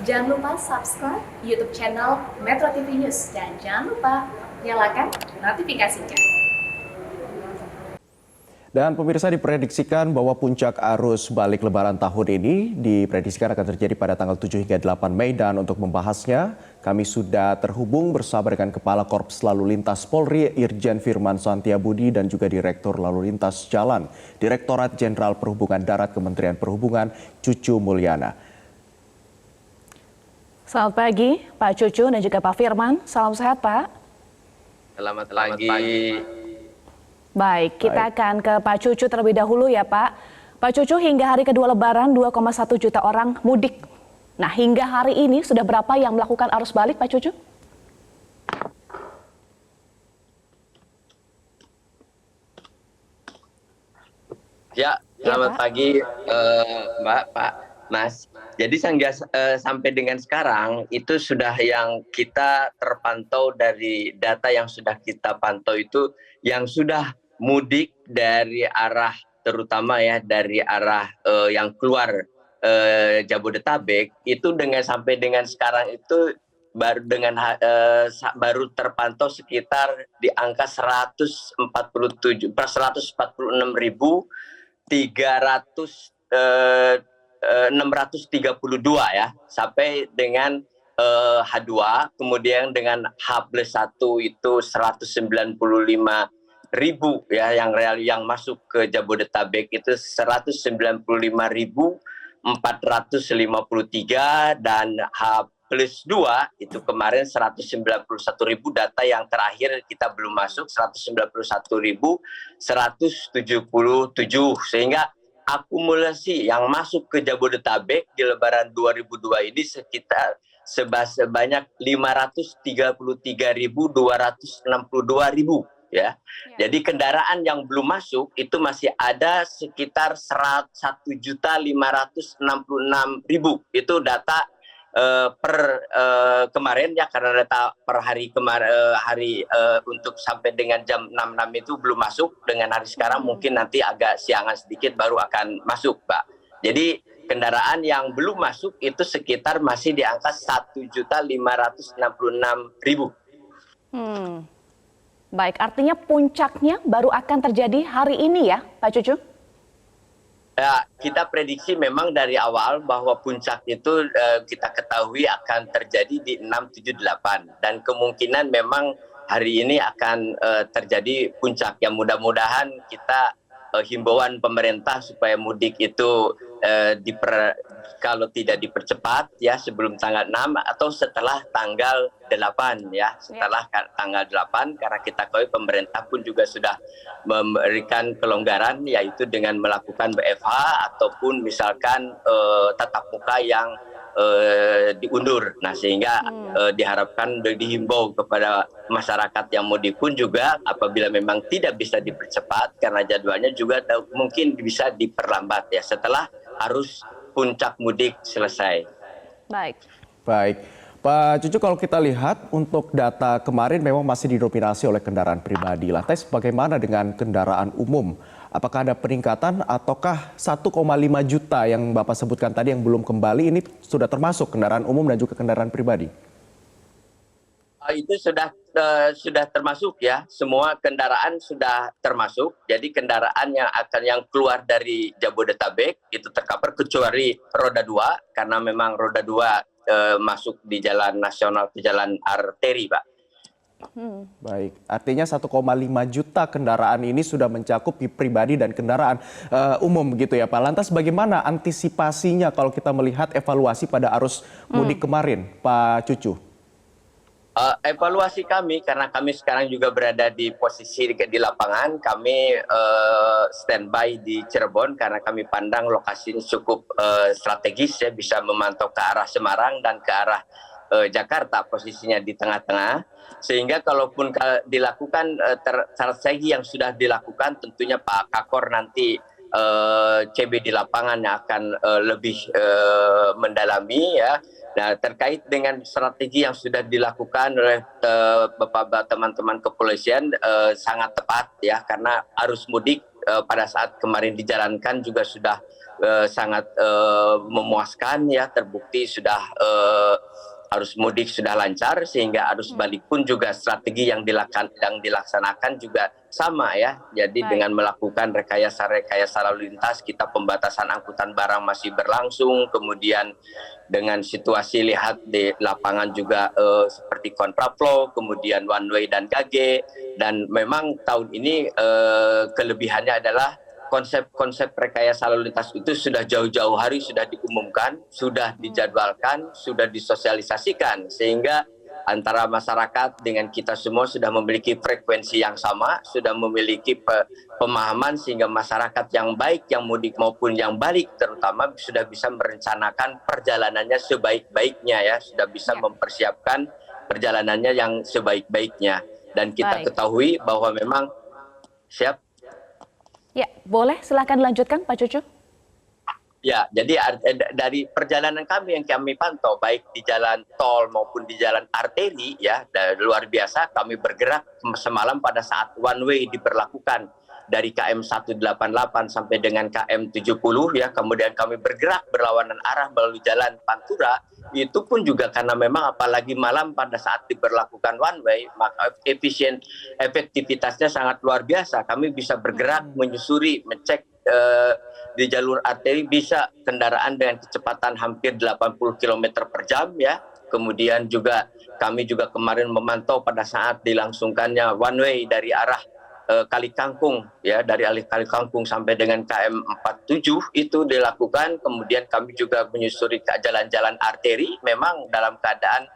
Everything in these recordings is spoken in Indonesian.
Jangan lupa subscribe YouTube channel Metro TV News dan jangan lupa nyalakan notifikasinya. Dan pemirsa, diprediksikan bahwa puncak arus balik lebaran tahun ini diprediksikan akan terjadi pada tanggal 7 hingga 8 Mei. Dan untuk membahasnya, kami sudah terhubung bersama dengan Kepala Korps Lalu Lintas Polri, Irjen Firman Santiabudi, dan juga Direktur Lalu Lintas Jalan, Direktorat Jenderal Perhubungan Darat Kementerian Perhubungan, Cucu Mulyana. Selamat pagi, Pak Cucu dan juga Pak Firman. Salam sehat, Pak. Selamat pagi. Baik, kita akan ke Pak Cucu terlebih dahulu ya, Pak. Pak Cucu, hingga hari kedua Lebaran 2,1 juta orang mudik. Nah, hingga hari ini sudah berapa yang melakukan arus balik, Pak Cucu? Ya, selamat pagi Mbak, Pak, Mas. Jadi sampai dengan sekarang itu sudah yang kita terpantau dari data yang sudah kita pantau itu yang sudah mudik dari arah terutama ya dari arah yang keluar Jabodetabek itu sampai dengan sekarang itu baru terpantau sekitar di angka 147.632 ya sampai dengan H2, kemudian dengan H+1 itu 195.000 ya yang masuk ke Jabodetabek itu 195.453 dan H+2 itu kemarin 191.000 data yang terakhir kita belum masuk 191.177 sehingga akumulasi yang masuk ke Jabodetabek di Lebaran 2002 ini sekitar sebanyak 533.262 ya. Jadi kendaraan yang belum masuk itu masih ada sekitar 1.566.000. Itu data per kemarin ya, karena data per hari untuk sampai dengan jam 6 itu belum masuk. Dengan hari sekarang mungkin nanti agak siangan sedikit baru akan masuk, Pak. Jadi kendaraan yang belum masuk itu sekitar masih di angka 1.566.000. Baik, artinya puncaknya baru akan terjadi hari ini ya, Pak Cucu? Ya, kita prediksi memang dari awal bahwa puncak itu kita ketahui akan terjadi di 678 dan kemungkinan memang hari ini akan terjadi puncak. Yang mudah-mudahan kita himbauan pemerintah supaya mudik itu kalau tidak dipercepat ya sebelum tanggal 6 atau setelah tanggal 8 ya, setelah tanggal 8 karena kita ketahui pemerintah pun juga sudah memberikan kelonggaran yaitu dengan melakukan WFH ataupun misalkan tatap muka yang diundur. Nah, sehingga diharapkan dihimbau kepada masyarakat yang mudik pun juga apabila memang tidak bisa dipercepat karena jadwalnya juga mungkin bisa diperlambat ya setelah arus puncak mudik selesai. Baik. Pak Cucu, kalau kita lihat untuk data kemarin memang masih didominasi oleh kendaraan pribadi. Lantas bagaimana dengan kendaraan umum? Apakah ada peningkatan ataukah 1,5 juta yang Bapak sebutkan tadi yang belum kembali ini sudah termasuk kendaraan umum dan juga kendaraan pribadi? Itu sudah termasuk ya, semua kendaraan sudah termasuk. Jadi kendaraan yang keluar dari Jabodetabek itu tercover kecuali roda 2 karena memang roda 2 masuk di jalan nasional ke jalan arteri, Pak. Baik, artinya 1,5 juta kendaraan ini sudah mencakup pribadi dan kendaraan umum begitu ya Pak. Lantas bagaimana antisipasinya kalau kita melihat evaluasi pada arus mudik kemarin, Pak Cucu? Evaluasi kami, karena kami sekarang juga berada di posisi di lapangan, kami standby di Cirebon karena kami pandang lokasinya cukup strategis ya, bisa memantau ke arah Semarang dan ke arah Jakarta, posisinya di tengah-tengah, sehingga kalaupun dilakukan strategi yang sudah dilakukan tentunya Pak Kakor nanti CB di lapangan yang akan lebih mendalami ya. Nah, terkait dengan strategi yang sudah dilakukan oleh Bapak teman-teman kepolisian sangat tepat ya, karena arus mudik pada saat kemarin dijalankan juga sudah sangat memuaskan ya, terbukti sudah arus mudik sudah lancar, sehingga arus balik pun juga strategi yang dilaksanakan juga sama ya. Jadi Baik. dengan melakukan rekayasa lalu lintas, kita pembatasan angkutan barang masih berlangsung, kemudian dengan situasi lihat di lapangan juga seperti kontraflow, kemudian one way dan gage, dan memang tahun ini kelebihannya adalah konsep rekayasa lalu lintas itu sudah jauh-jauh hari sudah diumumkan, sudah dijadwalkan, sudah disosialisasikan, sehingga antara masyarakat dengan kita semua sudah memiliki frekuensi yang sama, sudah memiliki pemahaman, sehingga masyarakat yang baik, yang mudik maupun yang balik terutama sudah bisa merencanakan perjalanannya sebaik-baiknya ya, sudah bisa mempersiapkan perjalanannya yang sebaik-baiknya. Dan kita ketahui bahwa memang siap. Ya, boleh silakan dilanjutkan Pak Cucu. Ya, jadi dari perjalanan kami yang kami pantau, baik di jalan tol maupun di jalan arteri, ya, luar biasa. Kami bergerak semalam pada saat one way diberlakukan dari KM 188 sampai dengan KM 70, ya. Kemudian kami bergerak berlawanan arah melalui jalan Pantura. Itu pun juga karena memang apalagi malam pada saat diberlakukan one way, maka efektivitasnya sangat luar biasa. Kami bisa bergerak, menyusuri, mengecek di jalur arteri bisa kendaraan dengan kecepatan hampir 80 km per jam ya. Kemudian juga kami juga kemarin memantau pada saat dilangsungkannya one way dari arah Kali Kangkung ya, dari Kali Kangkung sampai dengan KM 47 itu dilakukan. Kemudian kami juga menyusuri ke jalan-jalan arteri memang dalam keadaan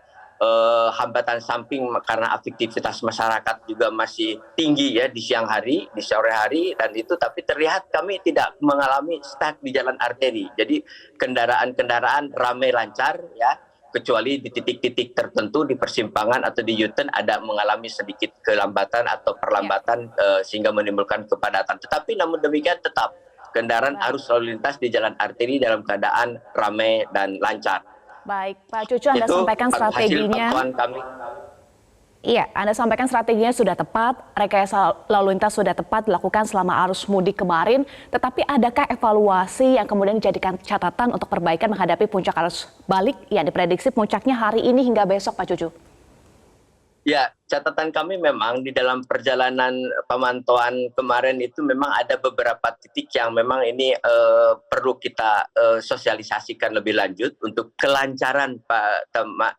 hambatan samping karena aktivitas masyarakat juga masih tinggi ya di siang hari, di sore hari, dan itu tapi terlihat kami tidak mengalami stuck di jalan arteri. Jadi kendaraan-kendaraan ramai lancar ya, kecuali di titik-titik tertentu di persimpangan atau di U-turn ada mengalami sedikit kelambatan atau perlambatan sehingga menimbulkan kepadatan. Tetapi namun demikian tetap kendaraan arus lalu lintas di jalan arteri dalam keadaan ramai dan lancar. Baik, Pak Cucu, Anda Itu sampaikan strateginya. hasil pantauan kami. Iya, Anda sampaikan strateginya sudah tepat, rekayasa lalu lintas sudah tepat dilakukan selama arus mudik kemarin. Tetapi adakah evaluasi yang kemudian dijadikan catatan untuk perbaikan menghadapi puncak arus balik yang diprediksi puncaknya hari ini hingga besok, Pak Cucu? Ya, catatan kami memang di dalam perjalanan pemantauan kemarin itu memang ada beberapa titik yang memang ini perlu kita sosialisasikan lebih lanjut untuk kelancaran Pak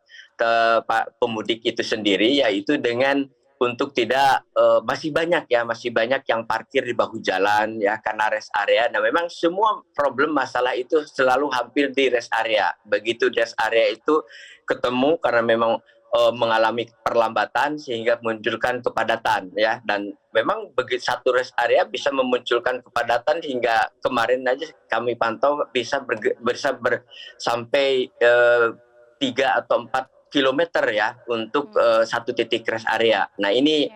pemudik itu sendiri, yaitu dengan untuk tidak masih banyak yang parkir di bahu jalan ya karena rest area. Nah, memang semua problem masalah itu selalu hampir di rest area. Begitu rest area itu ketemu karena memang mengalami perlambatan sehingga memunculkan kepadatan ya, dan memang begitu satu rest area bisa memunculkan kepadatan hingga kemarin aja kami pantau bisa sampai 3 atau 4 kilometer ya untuk satu titik rest area. Nah ini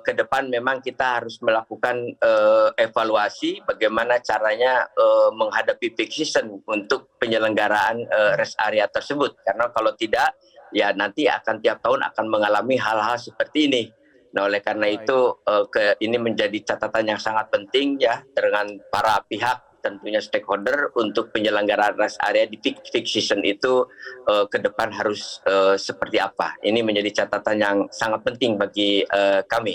ke depan memang kita harus melakukan evaluasi bagaimana caranya menghadapi peak season untuk penyelenggaraan rest area tersebut, karena kalau tidak ya nanti akan tiap tahun akan mengalami hal-hal seperti ini. Nah, oleh karena itu ini menjadi catatan yang sangat penting ya dengan para pihak, tentunya stakeholder, untuk penyelenggaraan rest area di peak season itu ke depan harus seperti apa. Ini menjadi catatan yang sangat penting bagi kami.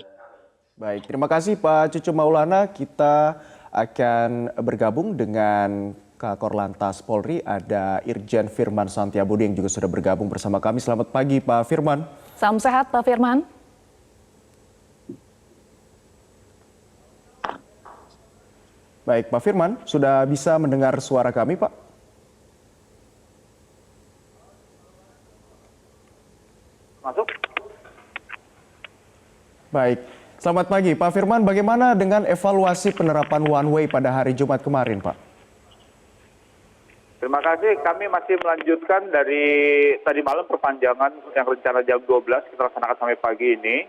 Baik, terima kasih Pak Cucu Maulana. Kita akan bergabung dengan Kakor Lantas Polri, ada Irjen Firman Santiabudi yang juga sudah bergabung bersama kami. Selamat pagi Pak Firman. Salam sehat Pak Firman. Baik Pak Firman, sudah bisa mendengar suara kami Pak? Masuk. Baik, selamat pagi Pak Firman. Bagaimana dengan evaluasi penerapan one way pada hari Jumat kemarin Pak? Terima kasih. Kami masih melanjutkan dari tadi malam perpanjangan yang rencana jam 12 kita laksanakan sampai pagi ini.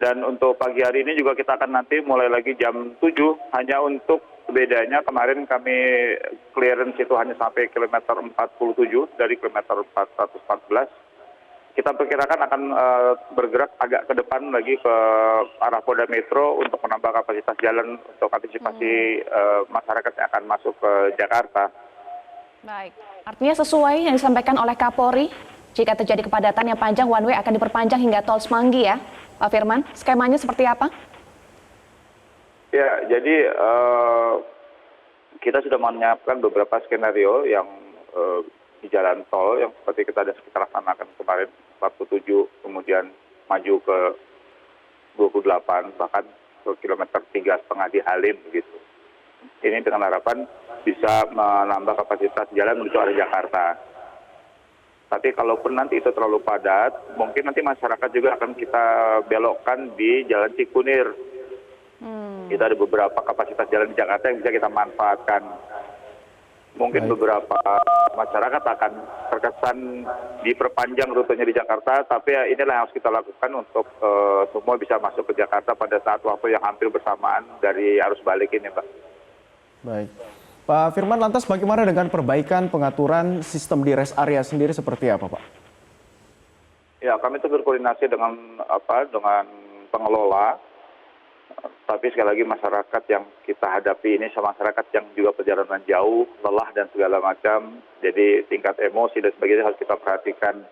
Dan untuk pagi hari ini juga kita akan nanti mulai lagi jam 7. Hanya untuk bedanya kemarin kami clearance itu hanya sampai kilometer 47 dari kilometer 414. kita perkirakan akan bergerak agak ke depan lagi ke arah Polda Metro untuk menambah kapasitas jalan untuk antisipasi masyarakat yang akan masuk ke Jakarta. Baik, artinya sesuai yang disampaikan oleh Kapolri, jika terjadi kepadatan yang panjang, one way akan diperpanjang hingga tol Semanggi ya, Pak Firman. Skemanya seperti apa? Ya, jadi kita sudah menyiapkan beberapa skenario yang di jalan tol yang seperti kita laksanakan kemarin 47, kemudian maju ke 28, bahkan ke kilometer 3,5 di Halim begitu. Ini dengan harapan bisa menambah kapasitas jalan menuju arah Jakarta. Tapi kalaupun nanti itu terlalu padat, mungkin nanti masyarakat juga akan kita belokkan di Jalan Cikunir. Kita ada beberapa kapasitas jalan di Jakarta yang bisa kita manfaatkan. Mungkin beberapa masyarakat akan terkesan diperpanjang rutenya di Jakarta, tapi ya inilah yang harus kita lakukan untuk semua bisa masuk ke Jakarta pada saat waktu yang hampir bersamaan dari arus balik ini, Pak. Baik. Pak Firman, lantas bagaimana dengan perbaikan pengaturan sistem di rest area sendiri seperti apa, Pak? Ya, kami itu berkoordinasi dengan pengelola. Tapi sekali lagi masyarakat yang kita hadapi ini sama masyarakat yang juga perjalanan jauh, lelah dan segala macam. Jadi tingkat emosi dan sebagainya harus kita perhatikan.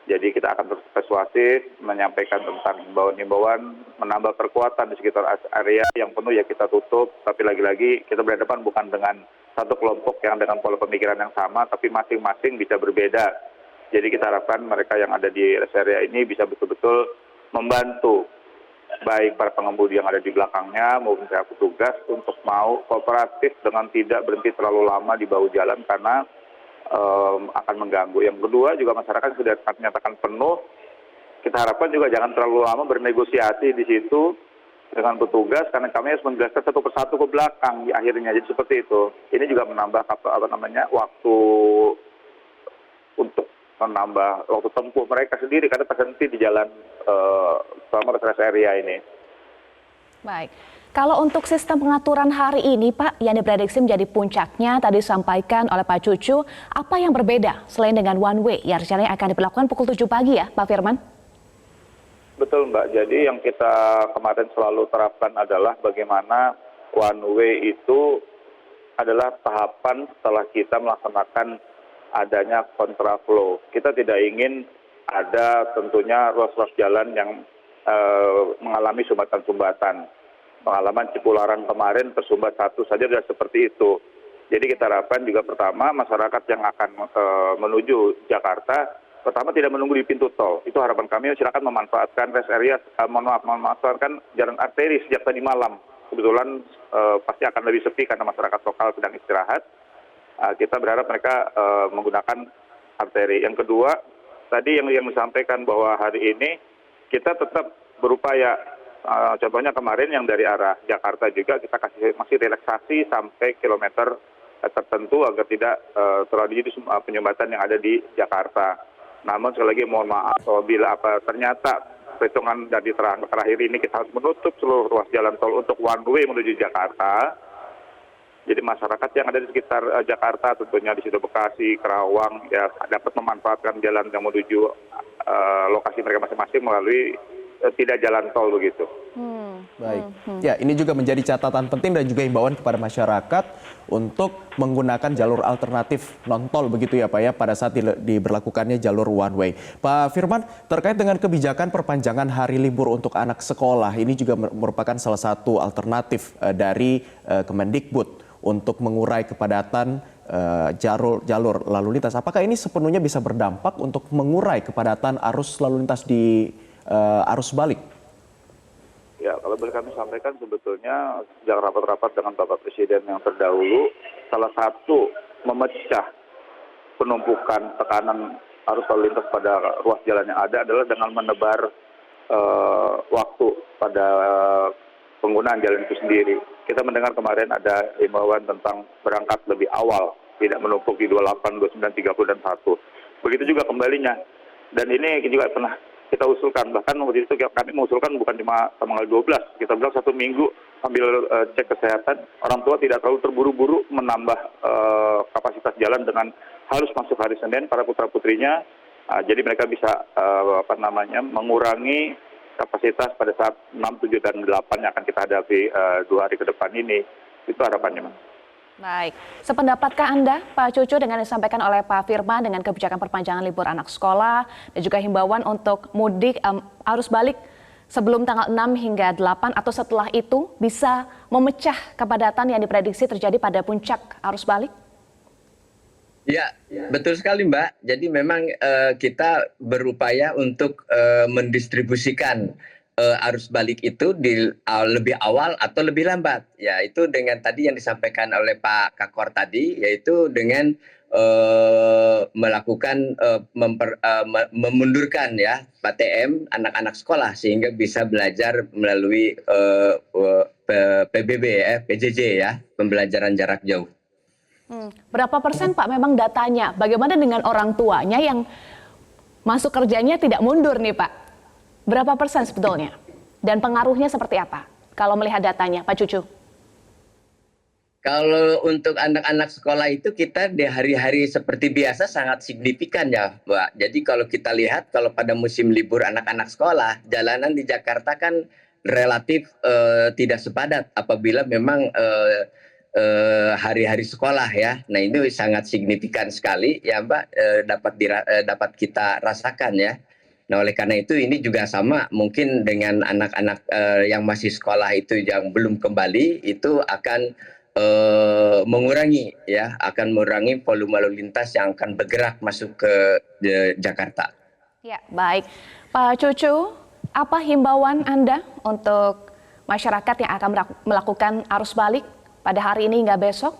Jadi kita akan terus persuasif, menyampaikan tentang himbauan-himbauan, menambah perkuatan di sekitar area yang penuh ya kita tutup. Tapi lagi-lagi kita berhadapan bukan dengan satu kelompok yang dengan pola pemikiran yang sama, tapi masing-masing bisa berbeda. Jadi kita harapkan mereka yang ada di rest area ini bisa betul-betul membantu baik para pengemudi yang ada di belakangnya maupun para petugas untuk mau kooperatif dengan tidak berhenti terlalu lama di bahu jalan karena akan mengganggu. Yang kedua juga masyarakat sudah menyatakan penuh. Kita harapkan juga jangan terlalu lama bernegosiasi di situ dengan petugas karena kami harus menjelaskan satu persatu ke belakang di akhirnya. Jadi seperti itu. Ini juga menambah waktu untuk menambah waktu tempuh mereka sendiri karena terhenti di jalan selama rest area ini. Baik. Kalau untuk sistem pengaturan hari ini, Pak, yang diprediksi menjadi puncaknya tadi disampaikan oleh Pak Cucu, apa yang berbeda selain dengan one way yang rencananya akan diberlakukan pukul 7 pagi ya, Pak Firman? Betul, Mbak. Jadi yang kita kemarin selalu terapkan adalah bagaimana one way itu adalah tahapan setelah kita melaksanakan adanya kontraflow. Kita tidak ingin ada tentunya ruas-ruas jalan yang mengalami sumbatan-sumbatan. Pengalaman Cipularang kemarin tersumbat satu saja sudah seperti itu. Jadi kita harapkan juga pertama masyarakat yang akan menuju Jakarta, pertama tidak menunggu di pintu tol. Itu harapan kami, silakan memanfaatkan rest area, memanfaatkan jalan arteri sejak tadi malam. Kebetulan pasti akan lebih sepi karena masyarakat lokal sedang istirahat. Kita berharap mereka menggunakan arteri. Yang kedua, tadi yang disampaikan bahwa hari ini kita tetap berupaya. Contohnya kemarin yang dari arah Jakarta juga kita masih relaksasi sampai kilometer tertentu agar tidak terjadi penyumbatan yang ada di Jakarta. Namun sekali lagi mohon maaf apabila ternyata perhitungan dari terakhir ini kita harus menutup seluruh ruas jalan tol untuk one way menuju Jakarta. Jadi masyarakat yang ada di sekitar Jakarta tentunya di situ Bekasi, Kerawang ya dapat memanfaatkan jalan yang menuju lokasi mereka masing-masing melalui tidak jalan tol begitu. Baik. Ya, ini juga menjadi catatan penting dan juga himbauan kepada masyarakat untuk menggunakan jalur alternatif non-tol begitu ya Pak ya pada saat diberlakukannya jalur one way. Pak Firman, terkait dengan kebijakan perpanjangan hari libur untuk anak sekolah, ini juga merupakan salah satu alternatif dari Kemendikbud untuk mengurai kepadatan jalur lalu lintas. Apakah ini sepenuhnya bisa berdampak untuk mengurai kepadatan arus lalu lintas di arus balik? Ya, kalau boleh kami sampaikan sebetulnya sejak rapat-rapat dengan Bapak Presiden yang terdahulu, salah satu memecah penumpukan tekanan arus lalu lintas pada ruas jalan yang ada adalah dengan menebar waktu pada penggunaan jalan itu sendiri. Kita mendengar kemarin ada himbauan tentang berangkat lebih awal, tidak menumpuk di 28, 29, 30, dan 1. Begitu juga kembalinya. Dan ini juga pernah kita usulkan, bahkan waktu itu kami mengusulkan bukan cuma tanggal 12, kita bilang 1 minggu sambil cek kesehatan, orang tua tidak terlalu terburu-buru menambah kapasitas jalan dengan harus masuk hari Senin, para putra-putrinya Jadi mereka bisa mengurangi kapasitas pada saat 6, 7, dan 8 yang akan kita hadapi 2 hari ke depan ini. Itu harapannya, Mas. Baik, sependapatkah Anda, Pak Cucu, dengan yang disampaikan oleh Pak Firman dengan kebijakan perpanjangan libur anak sekolah dan juga himbauan untuk mudik arus balik sebelum tanggal 6 hingga 8 atau setelah itu bisa memecah kepadatan yang diprediksi terjadi pada puncak arus balik? Ya, betul sekali Mbak. Jadi memang kita berupaya untuk mendistribusikan arus balik itu lebih awal atau lebih lambat. Ya, itu dengan tadi yang disampaikan oleh Pak Kakor tadi, yaitu dengan melakukan memundurkan ya PTM anak-anak sekolah sehingga bisa belajar melalui PBB ya, PJJ ya, pembelajaran jarak jauh. Berapa persen Pak memang datanya? Bagaimana dengan orang tuanya yang masuk kerjanya tidak mundur nih Pak? Berapa persen sebetulnya? Dan pengaruhnya seperti apa kalau melihat datanya Pak Cucu? Kalau untuk anak-anak sekolah itu kita di hari-hari seperti biasa sangat signifikan ya Mbak. Jadi kalau kita lihat kalau pada musim libur anak-anak sekolah, jalanan di Jakarta kan relatif tidak sepadat apabila memang hari-hari sekolah ya. Nah ini sangat signifikan sekali ya Mbak, dapat kita rasakan ya. Nah oleh karena itu ini juga sama mungkin dengan anak-anak yang masih sekolah itu yang belum kembali itu akan mengurangi volume lalu lintas yang akan bergerak masuk ke Jakarta. Ya baik, Pak Cucu, apa himbauan Anda untuk masyarakat yang akan melakukan arus balik pada hari ini hingga besok?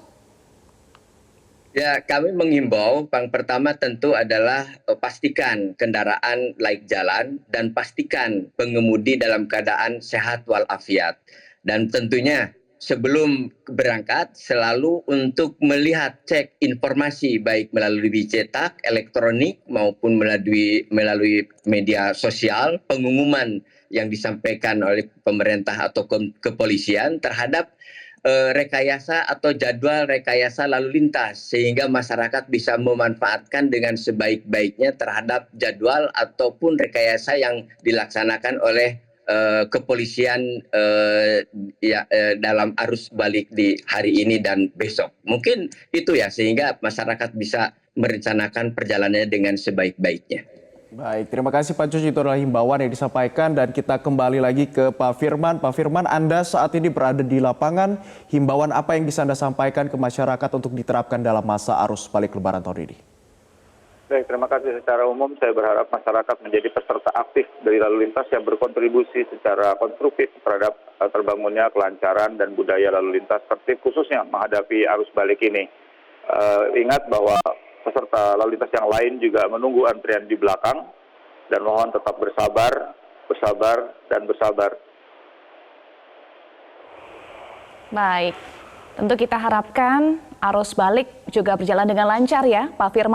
Ya, kami menghimbau yang pertama tentu adalah pastikan kendaraan layak jalan dan pastikan pengemudi dalam keadaan sehat walafiat. Dan tentunya sebelum berangkat selalu untuk melihat cek informasi baik melalui cetak, elektronik maupun melalui media sosial, pengumuman yang disampaikan oleh pemerintah atau kepolisian terhadap rekayasa atau jadwal rekayasa lalu lintas sehingga masyarakat bisa memanfaatkan dengan sebaik-baiknya terhadap jadwal ataupun rekayasa yang dilaksanakan oleh kepolisian dalam arus balik di hari ini dan besok. Mungkin itu ya sehingga masyarakat bisa merencanakan perjalanannya dengan sebaik-baiknya. Baik, terima kasih Pak Cucu, itu adalah himbauan yang disampaikan dan kita kembali lagi ke Pak Firman. Pak Firman, Anda saat ini berada di lapangan, himbauan apa yang bisa Anda sampaikan ke masyarakat untuk diterapkan dalam masa arus balik Lebaran tahun ini? Baik, terima kasih. Secara umum saya berharap masyarakat menjadi peserta aktif dari lalu lintas yang berkontribusi secara konstruktif terhadap terbangunnya kelancaran dan budaya lalu lintas tertib khususnya menghadapi arus balik ini. Ingat bahwa peserta lalu lintas yang lain juga menunggu antrian di belakang dan mohon tetap bersabar, dan bersabar. Baik, tentu kita harapkan arus balik juga berjalan dengan lancar ya Pak Firman.